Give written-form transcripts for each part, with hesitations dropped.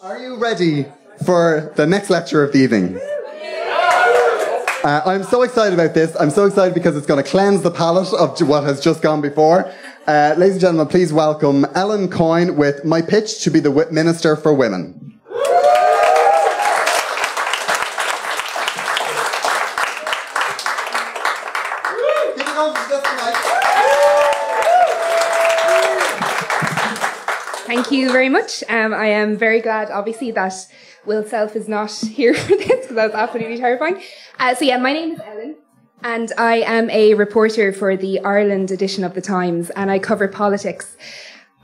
Are you ready for the next lecture of the evening? I'm so excited about this. I'm so excited because it's going to cleanse the palate of what has just gone before. Ladies and gentlemen, please welcome Ellen Coyne with My Pitch to be the Minister for Women. Thank you very much. I am very glad, obviously, that Will Self is not here for this, because that was absolutely terrifying. My name is Ellen, and I am a reporter for the Ireland edition of The Times, and I cover politics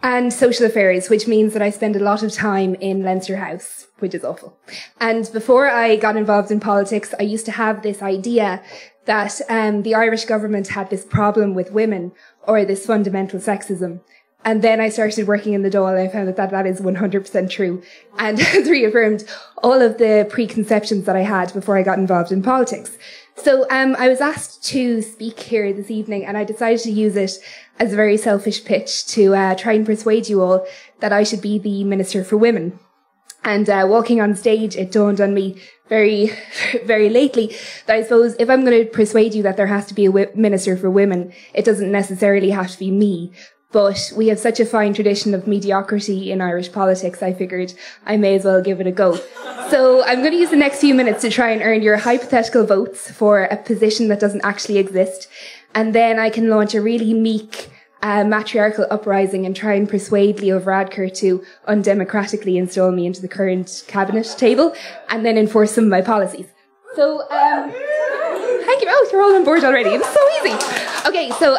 and social affairs, which means that I spend a lot of time in Leinster House, which is awful. And before I got involved in politics, I used to have this idea that the Irish government had this problem with women, or this fundamental sexism. And then I started working in the Dáil, and I found that is 100% true, and has reaffirmed all of the preconceptions that I had before I got involved in politics. So I was asked to speak here this evening, and I decided to use it as a very selfish pitch to try and persuade you all that I should be the Minister for Women. And walking on stage, it dawned on me very, very lately that I suppose if I'm going to persuade you that there has to be a Minister for Women, it doesn't necessarily have to be me. But we have such a fine tradition of mediocrity in Irish politics, I figured I may as well give it a go. So I'm going to use the next few minutes to try and earn your hypothetical votes for a position that doesn't actually exist. And then I can launch a really meek matriarchal uprising and try and persuade Leo Varadkar to undemocratically install me into the current cabinet table and then enforce some of my policies. So, thank you. Oh, you're all on board already. It was so easy. Okay, so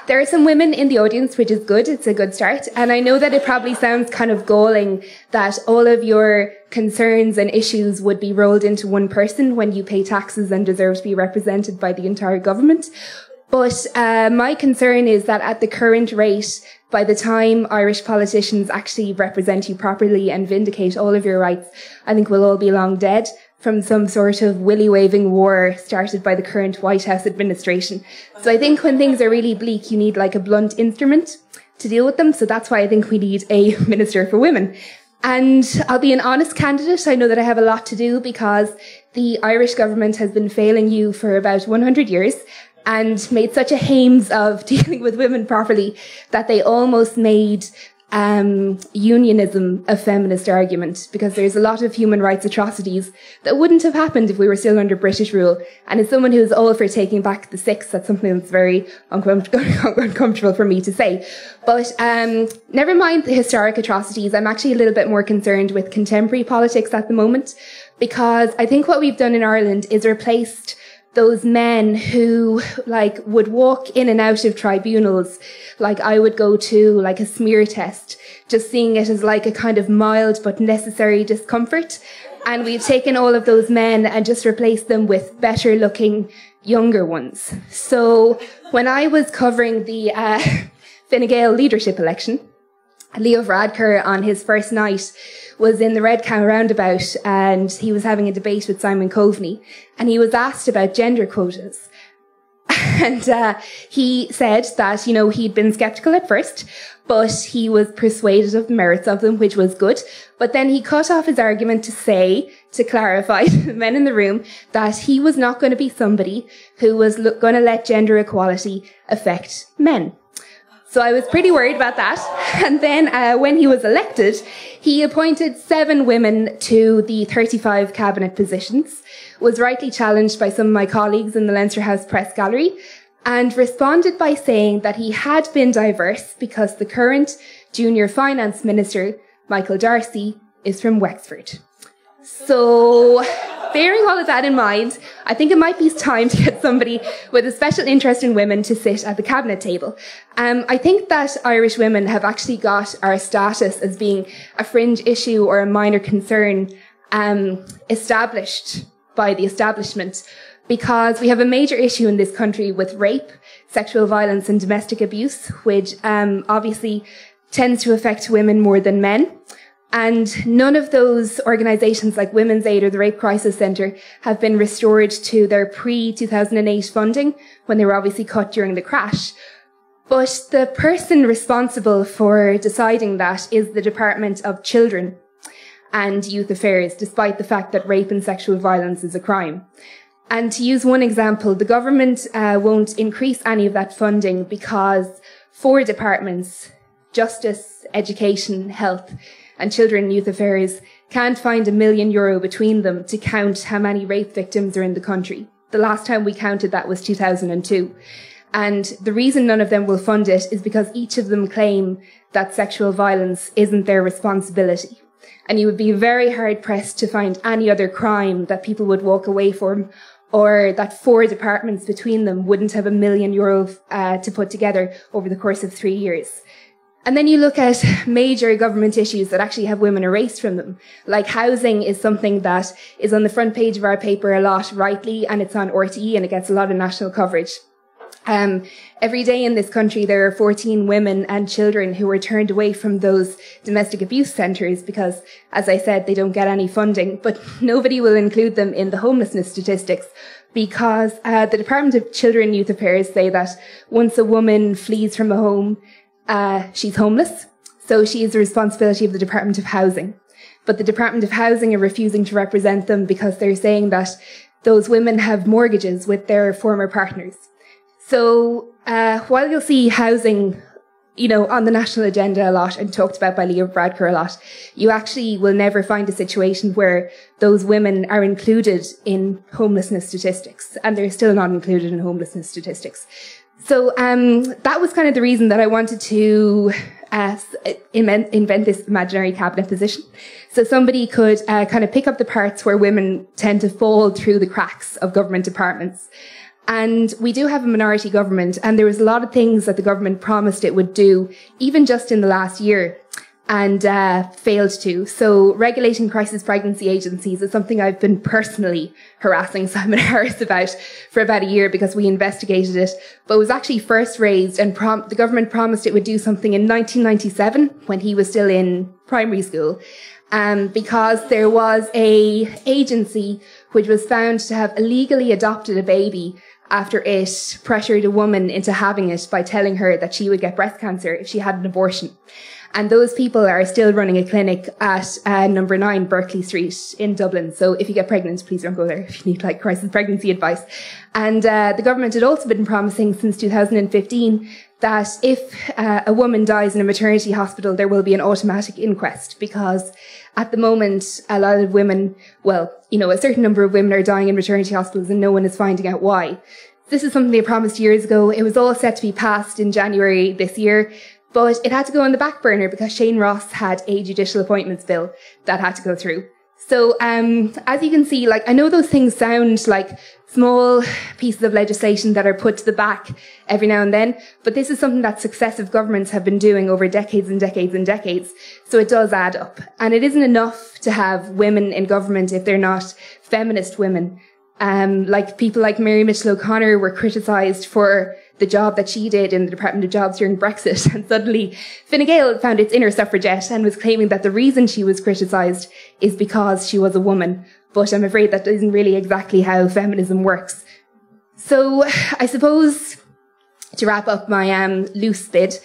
there are some women in the audience, which is good. It's a good start. And I know that it probably sounds kind of galling that all of your concerns and issues would be rolled into one person when you pay taxes and deserve to be represented by the entire government. But my concern is that at the current rate, by the time Irish politicians actually represent you properly and vindicate all of your rights, I think we'll all be long dead from some sort of willy-waving war started by the current White House administration. So I think when things are really bleak, you need like a blunt instrument to deal with them. So that's why I think we need a Minister for Women. And I'll be an honest candidate. I know that I have a lot to do because the Irish government has been failing you for about 100 years and made such a hames of dealing with women properly that they almost made unionism a feminist argument, because there's a lot of human rights atrocities that wouldn't have happened if we were still under British rule. And as someone who's all for taking back the six, that's something that's very uncomfortable for me to say. But never mind the historic atrocities. I'm actually a little bit more concerned with contemporary politics at the moment, because I think what we've done in Ireland is replaced those men who would walk in and out of tribunals like I would go to like a smear test, just seeing it as like a kind of mild but necessary discomfort. And we've taken all of those men and just replaced them with better looking younger ones. So when I was covering the Fine Gael leadership election, Leo Varadkar on his first night was in the Red Cow roundabout, and he was having a debate with Simon Coveney, and he was asked about gender quotas. And he said that, he'd been sceptical at first, but he was persuaded of the merits of them, which was good. But then he cut off his argument to clarify to the men in the room that he was not going to be somebody who was going to let gender equality affect men. So I was pretty worried about that. And then when he was elected, he appointed 7 women to the 35 cabinet positions, was rightly challenged by some of my colleagues in the Leinster House press gallery, and responded by saying that he had been diverse because the current junior finance minister, Michael Darcy, is from Wexford. So, bearing all of that in mind, I think it might be time to get somebody with a special interest in women to sit at the cabinet table. I think that Irish women have actually got our status as being a fringe issue or a minor concern established by the establishment, because we have a major issue in this country with rape, sexual violence and domestic abuse, which obviously tends to affect women more than men. And none of those organisations like Women's Aid or the Rape Crisis Centre have been restored to their pre-2008 funding, when they were obviously cut during the crash. But the person responsible for deciding that is the Department of Children. and youth affairs, despite the fact that rape and sexual violence is a crime. And to use one example, the government won't increase any of that funding because 4 departments, Justice, Education, Health, and Children and Youth Affairs, can't find €1 million between them to count how many rape victims are in the country. The last time we counted that was 2002. And the reason none of them will fund it is because each of them claim that sexual violence isn't their responsibility. And you would be very hard pressed to find any other crime that people would walk away from, or that 4 departments between them wouldn't have €1 million to put together over the course of 3 years. And then you look at major government issues that actually have women erased from them. Like housing is something that is on the front page of our paper a lot, rightly, and it's on RTE and it gets a lot of national coverage. Every day in this country, there are 14 women and children who are turned away from those domestic abuse centres because, as I said, they don't get any funding, but nobody will include them in the homelessness statistics because the Department of Children and Youth Affairs say that once a woman flees from a home, she's homeless, so she is the responsibility of the Department of Housing. But the Department of Housing are refusing to represent them because they're saying that those women have mortgages with their former partners. So while you'll see housing, on the national agenda a lot and talked about by Leo Varadkar a lot, you actually will never find a situation where those women are included in homelessness statistics, and they're still not included in homelessness statistics. So that was kind of the reason that I wanted to invent this imaginary cabinet position. So somebody could kind of pick up the parts where women tend to fall through the cracks of government departments. And we do have a minority government, and there was a lot of things that the government promised it would do, even just in the last year, and failed to. So regulating crisis pregnancy agencies is something I've been personally harassing Simon Harris about for about a year because we investigated it, but it was actually first raised and the government promised it would do something in 1997 when he was still in primary school. Because there was a agency which was found to have illegally adopted a baby after it pressured a woman into having it by telling her that she would get breast cancer if she had an abortion. And those people are still running a clinic at number 9 Berkeley Street in Dublin. So if you get pregnant, please don't go there if you need crisis pregnancy advice. And the government had also been promising since 2015 that if a woman dies in a maternity hospital, there will be an automatic inquest, because at the moment, a lot of women, a certain number of women are dying in maternity hospitals and no one is finding out why. This is something they promised years ago. It was all set to be passed in January this year, but it had to go on the back burner because Shane Ross had a judicial appointments bill that had to go through. So, as you can see, I know those things sound like small pieces of legislation that are put to the back every now and then, but this is something that successive governments have been doing over decades and decades and decades. So it does add up. And it isn't enough to have women in government if they're not feminist women. People like Mary Mitchell O'Connor were criticised for the job that she did in the Department of Jobs during Brexit, and suddenly Fine Gael found its inner suffragette and was claiming that the reason she was criticised is because she was a woman. But I'm afraid that isn't really exactly how feminism works. So I suppose, to wrap up my loose bit,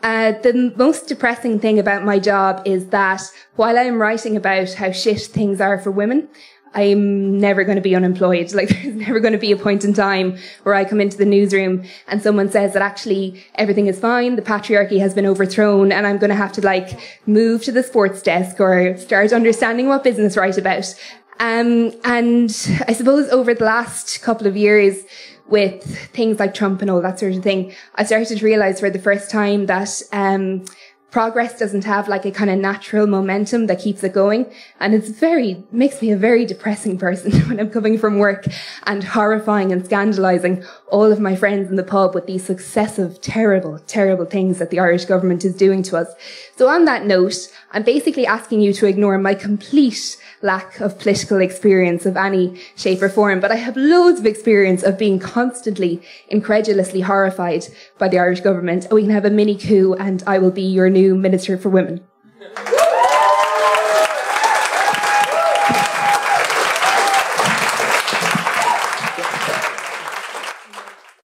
the most depressing thing about my job is that while I'm writing about how shit things are for women, I'm never going to be unemployed. There's never going to be a point in time where I come into the newsroom and someone says that actually everything is fine, the patriarchy has been overthrown, and I'm going to have to move to the sports desk or start understanding what business write about. And I suppose over the last couple of years, with things like Trump and all that sort of thing, I started to realise for the first time that progress doesn't have a kind of natural momentum that keeps it going. And makes me a very depressing person when I'm coming from work and horrifying and scandalising all of my friends in the pub with these successive terrible, terrible things that the Irish government is doing to us. So on that note, I'm basically asking you to ignore my complete lack of political experience of any shape or form, but I have loads of experience of being constantly, incredulously horrified by the Irish government. We can have a mini coup and I will be your new Minister for Women.